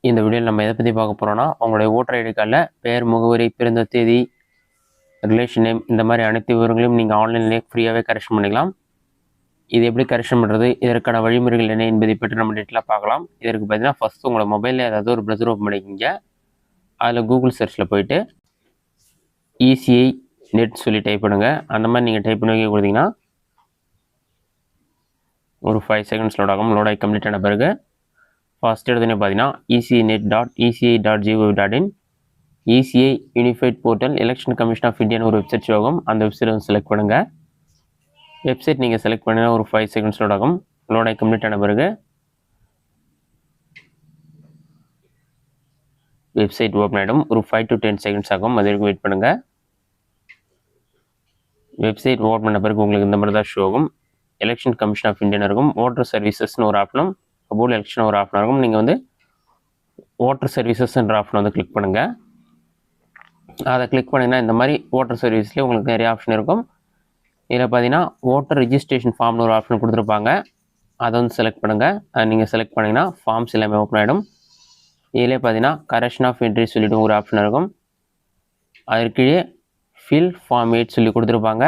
இந்த வீடியோவில் நம்ம எதை பற்றி பார்க்க போகிறோம்னா, உங்களுடைய ஓட்டர் ஐடி கார்டில் பெயர், முகவரி, பிறந்த தேதி, ரிலேஷன் நேம் இந்த மாதிரி அனைத்து விவரங்களையும் நீங்கள் ஆன்லைன்லேயே ஃப்ரீயாகவே கரெக்ஷன் பண்ணிக்கலாம். இது எப்படி கரெக்ஷன் பண்ணுறது, இதற்கான வழிமுறைகள் என்ன என்பதை பற்றி நம்ம டீட்டெயிலாக பார்க்கலாம். இதற்கு பார்த்தீங்கன்னா ஃபஸ்ட்டு உங்களோட மொபைலில் ஏதாவது ஒரு ப்ரௌசர் ஓப்பன் பண்ணிக்கிங்க. அதில் கூகுள் சர்ச்சில் போயிட்டு இசிஐ நெட் சொல்லி டைப் பண்ணுங்கள். அந்த மாதிரி நீங்கள் டைப் பண்ணி கொடுத்தீங்கன்னா ஒரு 5 செகண்ட்ஸ் லோட் ஆகும். லோட் ஆகி கம்ப்ளீட் ஆன பிறகு ஃபர்ஸ்ட் எடுத்துனே பார்த்தீங்கன்னா ecnet.eci.gov.in ECI unified portal election commission of இந்தியான்னு ஒரு வெப்சைட் ஷோ ஆகும். அந்த வெப்சைட் வந்து செலக்ட் பண்ணுங்கள். வெப்சைட் நீங்கள் செலக்ட் பண்ணினா ஒரு 5 செகண்ட்ஸ் லோட் ஆகும். லோட் ஆகி கம்ப்ளீட் ஆன பிறகு வெப்சைட் ஓப்பன் ஆகிடும். ஒரு 5 to 10 செகண்ட்ஸ் ஆகும். அது வரைக்கும் வெயிட் பண்ணுங்கள். வெப்சைட் ஓப்பன் பண்ண பிறகு உங்களுக்கு இந்த மாதிரி தான் ஷோ ஆகும். எலெக்ஷன் கமிஷன் ஆஃப் இந்தியான்னு இருக்கும். ஓட்டர் சர்வீசஸ்னு ஒரு ஆப்ஷனும் அபோட் எலெக்ஷன் ஒரு ஆப்ஷன் இருக்கும். நீங்கள் வந்து ஓட்டர் சர்வீசஸ்ன்ற ஆப்ஷன் வந்து கிளிக் பண்ணுங்கள். அதை கிளிக் பண்ணிங்கன்னா இந்த மாதிரி ஓட்டர் சர்வீஸ்லேயே உங்களுக்கு நிறைய ஆப்ஷன் இருக்கும். இதில் பார்த்தீங்கன்னா ஓட்டர் ரிஜிஸ்ட்ரேஷன் ஃபார்ம்னு ஒரு ஆப்ஷன் கொடுத்துருப்பாங்க. அதை வந்து செலக்ட் பண்ணுங்கள். அதை நீங்கள் செலக்ட் பண்ணிங்கன்னா ஃபார்ம்ஸ் எல்லாமே ஓப்பன் ஆகிடும். இதிலே பார்த்தீங்கன்னா கரெக்ஷன் ஆஃப் என்ட்ரி சொல்லிட்டு ஒரு ஆப்ஷன் இருக்கும். அதற்கு ஃபில் ஃபார்ம் 8 சொல்லி கொடுத்துருப்பாங்க.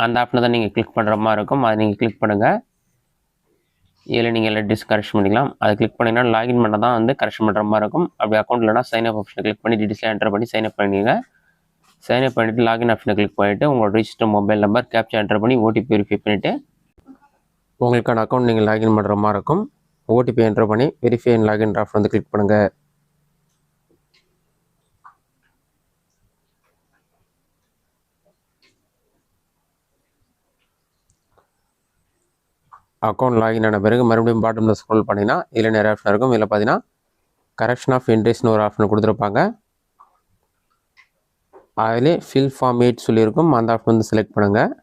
அந்த ஆப்ஷனை தான் நீங்கள் கிளிக் பண்ணுற மாதிரி இருக்கும். அதை நீங்கள் கிளிக் பண்ணுங்கள். இதில் நீங்கள் எல்லா டீட்டெயில்ஸ் கரெக்ஷன் பண்ணிக்கலாம். அதை கிளிக் பண்ணிங்கன்னா லாகின் பண்ண தான் வந்து கரெக்ஷன் பண்ணுற மாதிரி இருக்கும். அப்படி அக்கௌண்ட் இல்லைனா சைன் அப் ஆப்ஷனை கிளிக் பண்ணி டீட்டெயில்ஸ்லாம் என்டர் பண்ணி சைன் அப் பண்ணிடுங்க. சைன் அப் பண்ணிவிட்டு லாகின் ஆப்ஷனை கிளிக் பண்ணிவிட்டு உங்களோட register mobile number captcha enter பண்ணி ஓடிபி வெரிஃபை பண்ணிவிட்டு உங்களுக்கான அக்கௌண்ட் நீங்கள் லாகின் பண்ணுற மாதிரி இருக்கும். ஓடிபி என்டர் பண்ணி வெரிஃபை அண்ட் லாகின் ஆப்ஷன் வந்து கிளிக் பண்ணுங்கள். அக்கௌண்ட் லாகின் ஆன பிறகு மறுபடியும் பாட்டமில் ஸ்க்ரோல் பண்ணிங்கன்னா இதில் நிறைய ஆப்ஷன் இருக்கும். இதில் பார்த்தீங்கன்னா கரெக்ஷன் ஆஃப் என்ட்ரிஸ்னு ஒரு ஆப்ஷன் கொடுத்துருப்பாங்க. அதிலே ஃபில் ஃபார்ம் 8 சொல்லியிருக்கும். அந்த ஆப்ஷன் வந்து செலக்ட் பண்ணுங்கள்.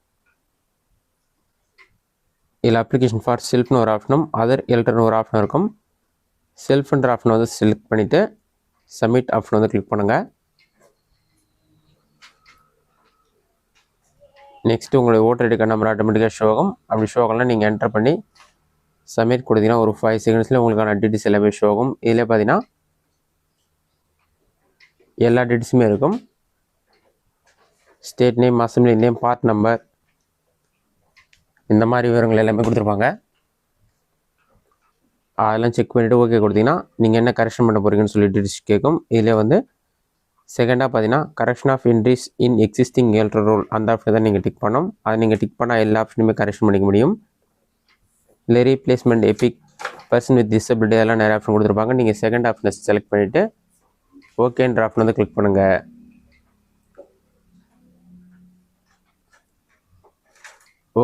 இதில் அப்ளிகேஷன் ஃபார் செல்ஃப்னு ஒரு ஆப்ஷனும் அதர் எல்டர்னு ஒரு ஆப்ஷன் இருக்கும். செல்ஃப்ன்ற ஆப்ஷன் வந்து செலக்ட் பண்ணிவிட்டு சப்மிட் ஆப்ஷன் வந்து கிளிக் பண்ணுங்கள். நெக்ஸ்ட்டு உங்களுடைய ஓட்டர் ஐடி கார்டு நம்பர் ஆட்டோமேட்டிக்காக ஷோ ஆகும். அப்படி ஷோ ஆகலாம் நீங்கள் என்டர் பண்ணி சப்மிட் கொடுத்தீங்கன்னா ஒரு 5 செகண்ட்ஸில் உங்களுக்கான டீட்டெயில்ஸ் எல்லாமே ஷோ ஆகும். இதில் பார்த்தீங்கன்னா எல்லா டீட்டெயில்ஸுமே இருக்கும். State name, assembly name, part number இந்த மாதிரி விவரங்கள் எல்லாமே கொடுத்துருப்பாங்க. அதெல்லாம் செக் பண்ணிவிட்டு ஓகே கொடுத்தீங்கன்னா நீங்கள் என்ன கரெக்ஷன் பண்ண போகிறீங்கன்னு சொல்லி டீட்டெயில்ஸ் கேட்கும். இதில் வந்து செகண்டாக பார்த்தீங்கன்னா correction of entries in existing elder roll அந்த ஆப்ஷனை தான் நீங்கள் டிக் பண்ணணும். அதை நீங்கள் டிக் பண்ணால் எல்லா ஆப்ஷனுமே கரெக்ஷன் பண்ணிக்க முடியும். இல்லை replacement, Epic, person with disability அதெல்லாம் நிறைய ஆப்ஷன் கொடுத்துருப்பாங்க. நீங்கள் செகண்ட் ஆப்ஷனை செலக்ட் பண்ணிவிட்டு ஓகேன்ற ஆப்ஷன் வந்து கிளிக் பண்ணுங்கள்.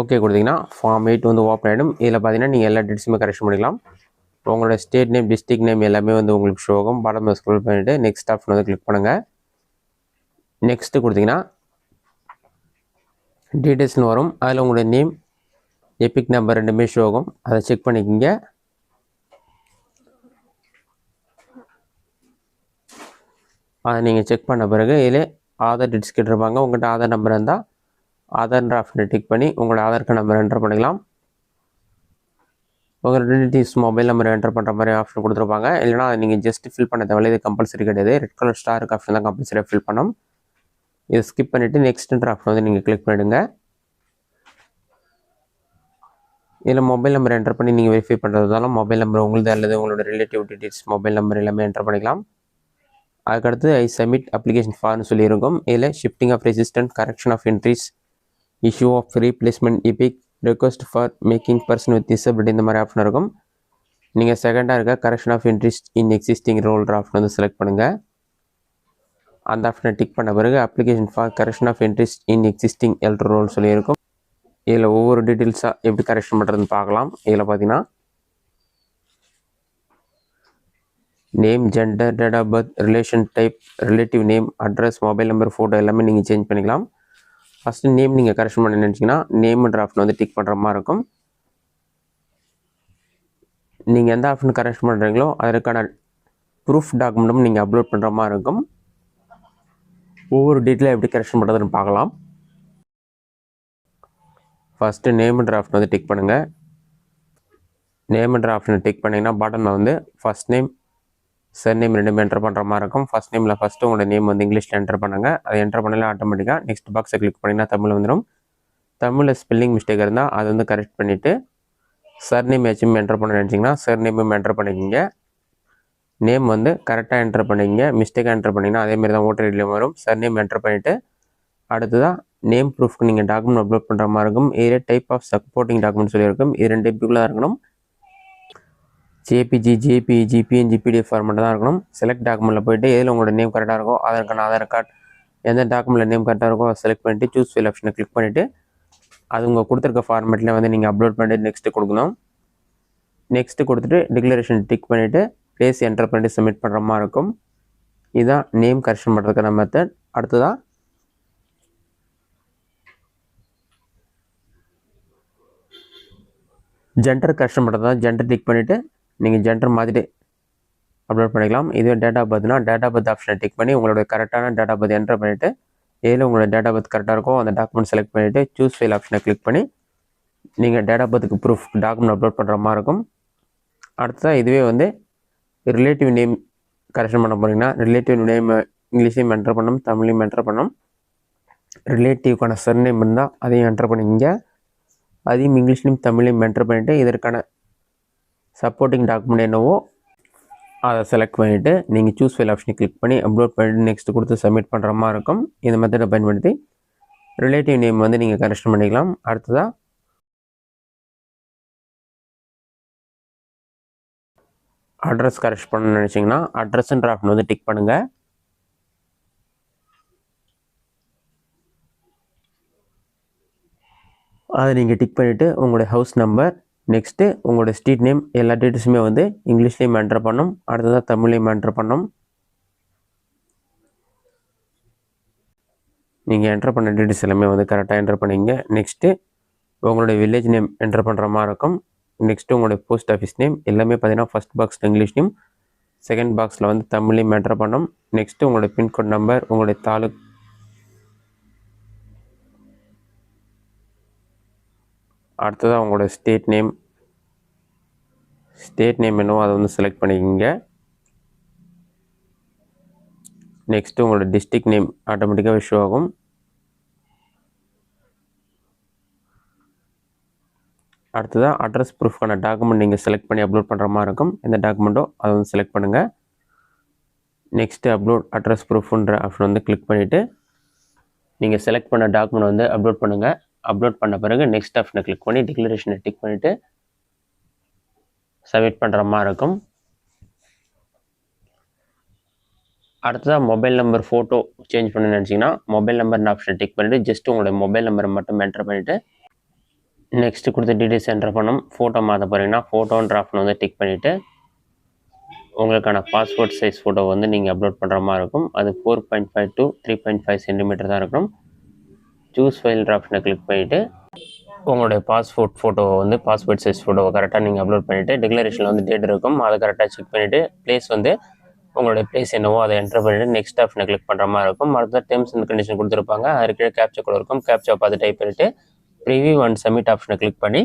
ஓகே கொடுத்தீங்கன்னா ஃபார்ம் 8 வந்து ஓப்பன் ஆகிடும். இதில் பார்த்தீங்கன்னா நீங்கள் எல்லா டீட்டெயில்ஸுமே கரெக்ஷன் பண்ணிக்கலாம். உங்களோட ஸ்டேட் நேம், டிஸ்ட்ரிக்ட் நேம் எல்லாமே வந்து உங்களுக்கு ஷோ ஆகும். பாட்டமில் ஸ்க்ரோல் பண்ணிவிட்டு நெக்ஸ்ட் ஆப்ஷன் வந்து கிளிக் பண்ணுங்கள். நெக்ஸ்ட்டு கொடுத்தீங்கன்னா டீட்டெயில்ஸ்னு வரும். அதில் உங்களுடைய நேம், எபிக் நம்பர் ரெண்டுமே ஷோ ஆகும். அதை செக் பண்ணிக்கிங்க. அதை நீங்கள் செக் பண்ண பிறகு இதில் ஆதார் டீட்டெயில்ஸ் கேட்டிருப்பாங்க. உங்கள்கிட்ட ஆதார் நம்பர் இருந்தால் ஆதார்ன்ற ஆப்ஷனை டிக் பண்ணி உங்களோட ஆதார் கார்டு நம்பர் என்டர் பண்ணிக்கலாம். உங்கள் ரிலேட்டிவ்ஸ் மொபைல் நம்பர் என்டர் பண்ணுற மாதிரி ஆப்ஷன் கொடுத்துருப்பாங்க. இல்லைனா அதை நீங்கள் ஜஸ்ட் ஃபில் பண்ண தேவையில்லை. இது கம்பல்சரி கிடையாது. ரெட் கலர் ஸ்டாருக்கு ஆப்ஷன் தான் கம்பல்சரியாக ஃபில் பண்ணணும். இதை ஸ்கிப் பண்ணிவிட்டு நெக்ஸ்ட்ன்ற ஆப்ஷன் வந்து நீங்கள் கிளிக் பண்ணிவிடுங்க. இதில் மொபைல் நம்பர் என்டர் பண்ணி நீங்கள் வெரிஃபை பண்ணுறதுனாலும் மொபைல் நம்பர் உங்களுது அல்லது உங்களோட ரிலேட்டிவ் டீட்டெயில்ஸ் மொபைல் நம்பர் எல்லாமே என்டர் பண்ணிக்கலாம். அதுக்கடுத்து ஐ சப்மிட் அப்ளிகேஷன் ஃபார்ம்னு சொல்லியிருக்கும். இதில் shifting of residence, correction of entries, issue of replacement, EPIC, request for making person with disability இந்த மாதிரி ஆப்ஷன் இருக்கும். நீங்கள் செகண்டாக இருக்க correction of entries in existing ரோல்ன்ற ஆப்ஷன் வந்து செலக்ட் பண்ணுங்கள். அந்த ஆப்ஷனை டிக் பண்ண பிறகு application for correction of entries in existing elder roll சொல்லியிருக்கும். இதில் ஒவ்வொரு டீட்டெயில்ஸாக எப்படி கரெக்ஷன் பண்ணுறதுன்னு பார்க்கலாம். இதில் பார்த்தீங்கன்னா name, gender, date of birth, relation type, relative name, address, mobile number, photo எல்லாமே நீங்கள் சேஞ்ச் பண்ணிக்கலாம். ஃபஸ்ட்டு நேம் நீங்கள் கரெக்ஷன் பண்ண நினச்சிங்கன்னா நேம்ன்ற ஆப்ஷன் வந்து டிக் பண்ணுற மாதிரி இருக்கும். நீங்கள் எந்த ஆப்ஷன் கரெக்ஷன் பண்ணுறீங்களோ அதற்கான ப்ரூஃப் டாக்குமெண்ட்டும் நீங்கள் அப்லோட் பண்ணுற மாதிரி இருக்கும். ஒவ்வொரு டீட்டெயிலாக எப்படி கரெக்ஷன் பண்ணுறதுன்னு பார்க்கலாம். ஃபஸ்ட்டு நேம்ன்ற ஆப்ஷன் வந்து டிக் பண்ணுங்கள். நேம்ன்ற ஆப்ஷனை டிக் பண்ணிங்கன்னா பாட்டமில் வந்து ஃபஸ்ட் நேம், சர்நேம் ரெண்டுமே என்டர் பண்ணுற மாதிரி இருக்கும். ஃபஸ்ட் நேமில் ஃபஸ்ட்டு உங்களோட நேம் வந்து இங்கிலீஷில் என்டர் பண்ணுங்கள். அதை என்டர் பண்ணலாம் ஆட்டோமேட்டிக்காக நெக்ஸ்ட் பாக்ஸை கிளிக் பண்ணிங்கன்னா தமிழ் வந்துடும். தமிழில் ஸ்பெல்லிங் மிஸ்டேக் இருந்தால் அதை வந்து கரெக்ட் பண்ணிவிட்டு சர்நேம் ஏச்சும் என்டர் பண்ண நினச்சிங்கன்னா சர்நேமும் என்டர் பண்ணிக்கிங்க. நேம் வந்து கரெக்டாக என்டர் பண்ணிக்கிங்க. மிஸ்டேக்காக என்டர் பண்ணிங்கன்னா அதேமாதிரி தான் ஓட்டர் ஐடியிலையும் வரும். சர்நேம் என்டர் பண்ணிவிட்டு அடுத்ததாக நேம் ப்ரூஃப்க்கு நீங்கள் டாக்குமெண்ட் அப்லோட் பண்ணுற மாதிரி இருக்கும். இதில் டைப் ஆஃப் சப்போர்ட்டிங் டாக்குமெண்ட் சொல்லியிருக்கும். இது 2 டைப்புக்குள்ளே தான் இருக்கணும். JPG, JPEG, PNG, PDF format தான் இருக்கணும். செலக்ட் டாக்குமெண்ட்டில் போய்ட்டு எதில் உங்களோட நேம் கரெக்டாக இருக்கோ ஆதார் கார்டு எந்த டாக்குமெண்ட்டில் நேம் கரெக்டாக இருக்கோ அதை செலக்ட் பண்ணிவிட்டு சூஸ் ஃபைல் ஆப்ஷனை கிளிக் பண்ணிவிட்டு அது உங்கள் கொடுத்துருக்க ஃபார்மெட்டில் வந்து நீங்கள் அப்லோட் பண்ணிட்டு நெக்ஸ்ட்டு கொடுக்கணும். நெக்ஸ்ட்டு கொடுத்துட்டு டிக்ளரேஷன் டிக் பண்ணிவிட்டு பிளேஸ் என்டர் பண்ணிட்டு சப்மிட் பண்ணுற மாதிரி இருக்கும். இதுதான் நேம் கரெக்ஷன் பண்ணுறதுக்கான மெத்தட். அடுத்ததாக ஜெண்டர் கரெக்ஷன் பண்ணுறது தான். ஜெண்டர் டிக் பண்ணிவிட்டு நீங்கள் ஜெண்டர் மாற்றிட்டு அப்லோட் பண்ணிக்கலாம். இதுவே டேட் ஆஃப் பர்த்னா டேட் ஆஃப் பர்த் ஆப்ஷனை டிக் பண்ணி உங்களோட கரெக்டான டேட் ஆஃப் பர்த் என்டர் பண்ணிவிட்டு ஏதில் உங்களோட டேட் ஆஃப் பர்த் கரெக்டாக இருக்கோ அந்த டாக்குமெண்ட் செலக்ட் பண்ணிவிட்டு சூஸ் ஃபைல் ஆப்ஷனை கிளிக் பண்ணி நீங்கள் டேட் ஆஃப் பர்த்துக்கு ப்ரூஃப் டாக்குமெண்ட் அப்லோட் பண்ணுற மாதிரி இருக்கும். அடுத்ததாக இதுவே வந்து ரிலேட்டிவ் நேம் கரெக்ஷன் பண்ண போகிறீங்கன்னா ரிலேட்டிவ் நேம் இங்கிலீஷ்லேயும் என்டர் பண்ணணும், தமிழ்லையும் என்டர் பண்ணணும். ரிலேட்டிவ்க்கான சர்நேம் இருந்தால் அதையும் என்டர் பண்ணிக்கிங்க. அதையும் இங்கிலீஷ்லையும் தமிழ்லையும் என்டர் பண்ணிவிட்டு இதற்கான சப்போர்ட்டிங் டாக்குமெண்ட் என்னவோ அதை செலக்ட் பண்ணிவிட்டு நீங்கள் சூஸ் ஃபைல் ஆப்ஷனை கிளிக் பண்ணி அப்லோட் பண்ணிவிட்டு நெக்ஸ்ட் கொடுத்து சப்மிட் பண்ணுற மாதிரி இருக்கும். இந்த மெத்தடை பயன்படுத்தி ரிலேட்டிவ் நேம் வந்து நீங்கள் கரெக்ஷன் பண்ணிக்கலாம். அடுத்ததாக அட்ரஸ் கரெக்ட் பண்ணணும்னு நினச்சிங்கன்னா அட்ரஸ்ன்ற ஆப்ஷன் வந்து டிக் பண்ணுங்கள். அதை நீங்கள் டிக் பண்ணிவிட்டு உங்களுடைய ஹவுஸ் நம்பர் நெக்ஸ்ட்டு உங்களோட ஸ்ட்ரீட் நேம் எல்லா டீட்டெயில்ஸுமே வந்து இங்கிலீஷ்லேயும் என்டர் பண்ணணும். அடுத்ததாக தமிழ்லையும் என்டர் பண்ணணும். நீங்கள் என்டர் பண்ண டீட்டெயில்ஸ் எல்லாமே வந்து கரெக்டாக என்டர் பண்ணிங்க. நெக்ஸ்ட்டு உங்களுடைய வில்லேஜ் நேம் என்டர் பண்ணுற மாதிரி இருக்கும். நெக்ஸ்ட்டு உங்களுடைய போஸ்ட் ஆஃபீஸ் நேம் எல்லாமே பார்த்தீங்கன்னா ஃபஸ்ட் பாக்ஸில் இங்கிலீஷ்லையும் செகண்ட் பாக்ஸில் வந்து தமிழ்லையும் என்டர் பண்ணணும். நெக்ஸ்ட்டு உங்களுடைய பின்கோட் நம்பர் உங்களுடைய தாலுக் அடுத்ததாக உங்களோட ஸ்டேட் நேம் என்னவோ அதை வந்து செலக்ட் பண்ணிக்கிங்க. நெக்ஸ்ட்டு உங்களோட டிஸ்ட்ரிக்ட் நேம் ஆட்டோமேட்டிக்காக ஷோ ஆகும். அடுத்ததாக அட்ரஸ் ப்ரூஃப்கான டாக்குமெண்ட் நீங்கள் செலக்ட் பண்ணி அப்லோட் பண்ணுற மாதிரி இருக்கும். எந்த டாக்குமெண்ட்டோ அதை வந்து செலக்ட் பண்ணுங்கள். நெக்ஸ்ட்டு அப்லோட் அட்ரஸ் ப்ரூஃப்ன்ற ஆப்ஷன் வந்து கிளிக் பண்ணிவிட்டு நீங்கள் செலக்ட் பண்ண டாக்குமெண்ட் வந்து அப்லோட் பண்ணுங்கள். அப்லோட் பண்ண பிறகு நெக்ஸ்ட் ஆப்ஷனை கிளிக் பண்ணி டிக்ளரேஷனை டிக் பண்ணிவிட்டு சப்மிட் பண்ணுற மாதிரி இருக்கும். அடுத்ததாக மொபைல் நம்பர் ஃபோட்டோ சேஞ்ச் பண்ண நினச்சிங்கன்னா மொபைல் நம்பர்னு ஆப்ஷனை டிக் பண்ணிவிட்டு ஜஸ்ட் உங்களுடைய மொபைல் நம்பரை மட்டும் என்டர் பண்ணிவிட்டு நெக்ஸ்ட்டு கொடுத்த டீட்டெயில்ஸ் என்டர் பண்ணணும். ஃபோட்டோ மாற்ற போகிறீங்கன்னா ஃபோட்டோன்ற ஆப்ஷன் வந்து டிக் பண்ணிவிட்டு உங்களுக்கான பாஸ்போர்ட் சைஸ் ஃபோட்டோ வந்து நீங்கள் அப்லோட் பண்ணுற மாதிரி இருக்கும். அது 4.5 to 3.5 சென்டிமீட்டர் தான் இருக்கணும். சூஸ் ஃபைல் ஆப்ஷனை கிளிக் பண்ணிவிட்டு உங்களுடைய பாஸ்போர்ட் சைஸ் ஃபோட்டோவை கரெக்டாக நீங்கள் அப்லோட் பண்ணிவிட்டு டிக்ளரேஷனில் வந்து டேட் இருக்கும் அதை கரெக்டாக செக் பண்ணிவிட்டு பிளேஸ் வந்து உங்களுடைய பிளேஸ் என்னவோ அதை என்டர் பண்ணிவிட்டு நெக்ஸ்ட் ஆப்ஷனை கிளிக் பண்ணுற மாதிரி இருக்கும். அடுத்த டேர்ம்ஸ் அண்ட் கண்டிஷன் கொடுத்துருப்பாங்க. அது கீழே கேப்ச்சா கூட இருக்கும். கேப்ச்சா பார்த்து டைப் பண்ணிவிட்டு ப்ரிவியூ அண்ட் சப்மிட் ஆப்ஷனை கிளிக் பண்ணி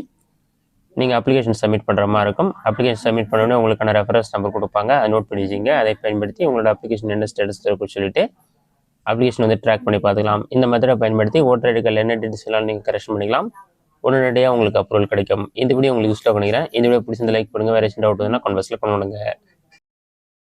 நீங்கள் அப்ளிகேஷன் சப்மிட் பண்ணுற மாதிரி இருக்கும். அப்ளிகேஷன் சப்மிட் பண்ணோடனே உங்களுக்கான ரெஃபரன்ஸ் நம்பர் கொடுப்பாங்க. அதை நோட் பண்ணி வச்சுங்க. அதை பயன்படுத்தி உங்களோட அப்ளிகேஷன் என்ன ஸ்டேட்டஸ் இருக்குன்னு சொல்லிட்டு அப்ளிகேஷன் வந்து ட்ராக் பண்ணி பார்த்துக்கலாம். இந்த மெத்தடை பயன்படுத்தி ஓட்டர் ஐடி கார்டில் என்ன டீட்டெயில்ஸ் எல்லாம் நீங்கள் கரெக்ஷன் பண்ணிக்கலாம். உடனடியாக உங்களுக்கு அப்ரூவல் கிடைக்கும். இந்த வீடியோ உங்களுக்கு யூஸ்ஃபுல்லாக பண்ணிக்கிறேன். இந்த வீடியோ பிடிச்சிருந்த லைக் பண்ணுங்கள். வேறு டவுட் இருந்தால் கமெண்ட் பாக்ஸில் கமெண்ட் பண்ணுங்கள்.